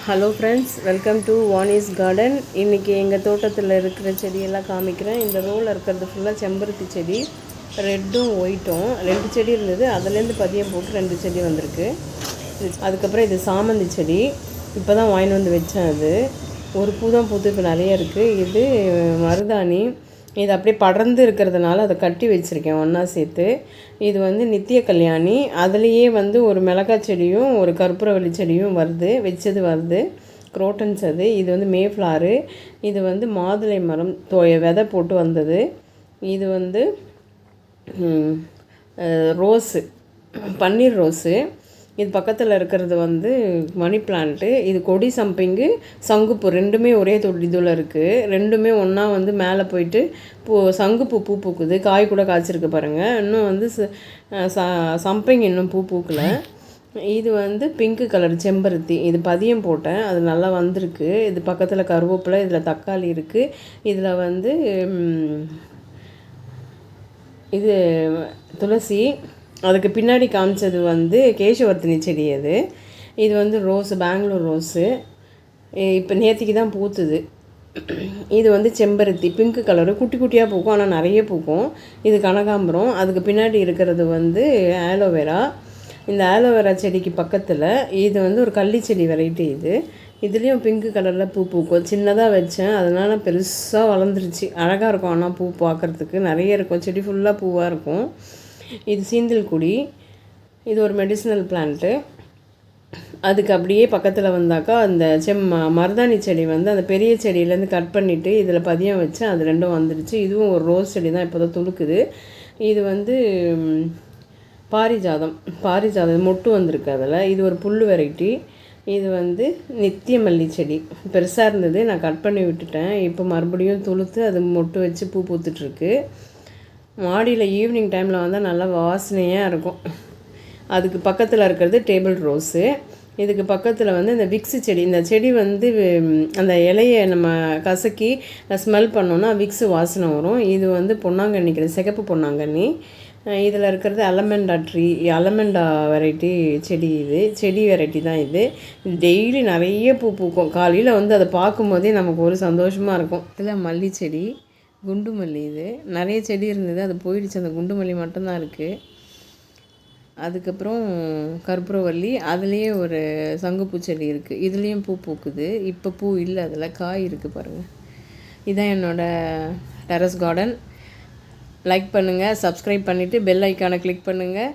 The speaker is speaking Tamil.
Hello friends, welcome to Vani's garden. இன்றைக்கி எங்கள் தோட்டத்தில் இருக்கிற செடியெல்லாம் காமிக்கிறேன். இந்த ரோவில் இருக்கிறது ஃபுல்லாக செம்பருத்தி செடி, ரெட்டும் ஒயிட்டும் 2 செடி இருந்தது. அதுலேருந்து பதியம் போட்டு 2 செடி வந்திருக்கு. அதுக்கப்புறம் இது சாமந்தி செடி, இப்போ தான் வாங்கிட்டு வந்து வச்சேன். அது ஒரு பூ தான் பூத்து இப்போ நிறைய இருக்குது. இது மருதாணி, இது அப்படியே படர்ந்து இருக்கிறதுனால அதை கட்டி வச்சுருக்கேன் ஒன்றா சேர்த்து. இது வந்து நித்திய கல்யாணி, அதுலேயே வந்து ஒரு மிளகாய் செடியும் ஒரு கற்பூரவள்ளி செடியும் வருது. குரோட்டன்ஸ் அது. இது வந்து மேஃப்ளாரு, இது வந்து மாதுளை மரம் விதை போட்டு வந்தது. இது வந்து ரோஸு, பன்னீர் ரோஸு. இது பக்கத்தில் இருக்கிறது வந்து மணி பிளான்ட்டு. இது கொடி சம்பிங்கு, சங்குப்பூ ரெண்டுமே ஒரே இதில் இருக்குது. ரெண்டுமே ஒன்றா வந்து மேலே போயிட்டு சங்குப்பூ பூ பூக்குது. காய் கூட காய்ச்சிருக்கு பாருங்கள். இன்னும் வந்து சம்பிங் இன்னும் பூ பூக்கலை. இது வந்து பிங்க்கு கலர் செம்பருத்தி, இது பதியம் போட்டேன், அது நல்லா வந்திருக்கு. இது பக்கத்தில் கருவேப்பிலை, இதில் தக்காளி இருக்குது. இதில் வந்து இது துளசி. அதுக்கு பின்னாடி காமிச்சது வந்து கேசவர்த்தினி செடி. இது வந்து ரோஸு, பெங்களூர் ரோஸு. இப்போ நேற்றுக்கு தான் பூத்துது. இது வந்து செம்பருத்தி, பிங்க்கு கலரு, குட்டி குட்டியாக பூக்கும், ஆனால் நிறைய பூக்கும். இது கனகாம்பரம். அதுக்கு பின்னாடி இருக்கிறது வந்து ஆலோவேரா. இந்த ஆலோவேரா செடிக்கு பக்கத்தில் இது வந்து ஒரு கள்ளி செடி வெரைட்டி. இதுலேயும் பிங்க்கு கலரில் பூ பூக்கும். சின்னதாக வச்சேன், அதனால் பெருசாக வளர்ந்துருச்சு. அழகாக இருக்கும். ஆனால் பூ பார்க்குறதுக்கு நிறைய இருக்கும். செடி ஃபுல்லாக பூவாக இருக்கும். இது சீந்தில் கொடி, இது ஒரு மெடிசினல் பிளான்ட்டு. அதுக்கு அப்படியே பக்கத்தில் வந்தாக்கா அந்த மருதாணி செடி வந்து அந்த பெரிய செடியிலேருந்து கட் பண்ணிவிட்டு இதில் பதியம் வச்சேன், அது ரெண்டும் வந்துடுச்சு. இதுவும் ஒரு ரோஸ் செடி தான், இப்போ தான் துளுக்குது. இது வந்து பாரிஜாதம் மொட்டு வந்திருக்கு அதில். இது ஒரு புல் வெரைட்டி. இது வந்து நித்திய மல்லி செடி, பெருசாக இருந்தது, நான் கட் பண்ணி விட்டுட்டேன். இப்போ மறுபடியும் துளுத்து அது மொட்டு வச்சு பூ பூத்துட்ருக்கு. மாடியில் ஈவினிங் டைமில் வந்தால் நல்லா வாசனையாக இருக்கும். அதுக்கு பக்கத்தில் இருக்கிறது டேபிள் ரோஸு. இதுக்கு பக்கத்தில் வந்து இந்த விக்ஸு செடி. இந்த செடி வந்து அந்த இலையை நம்ம கசக்கி ஸ்மெல் பண்ணோன்னா விக்ஸு வாசனை வரும். இது வந்து பொன்னாங்கண்ணி, சிகப்பு பொன்னாங்கண்ணி. இதில் இருக்கிறது அலமெண்டா வெரைட்டி செடி. இது செடி வெரைட்டி தான். இது டெய்லி நிறைய பூ பூக்கும். காலையில் வந்து அதை பார்க்கும்போதே நமக்கு ஒரு சந்தோஷமாக இருக்கும். இதில் மல்லி செடி, குண்டு மல்லி. இது நிறைய செடி இருந்தது, அது போயிடுச்சு. அந்த குண்டு மல்லி மட்டும்தான் இருக்குது. அதுக்கப்புறம் கற்பூரவள்ளி, அதுலேயே ஒரு சங்குப்பூ செடி இருக்குது. இதுலேயும் பூ பூக்குது. இப்போ பூ இல்லை, அதில் காய் இருக்குது பாருங்கள். இதுதான் என்னோடய டெரஸ் கார்டன். லைக் பண்ணுங்கள், சப்ஸ்கிரைப் பண்ணிவிட்டு பெல் ஐக்கானை கிளிக் பண்ணுங்கள்.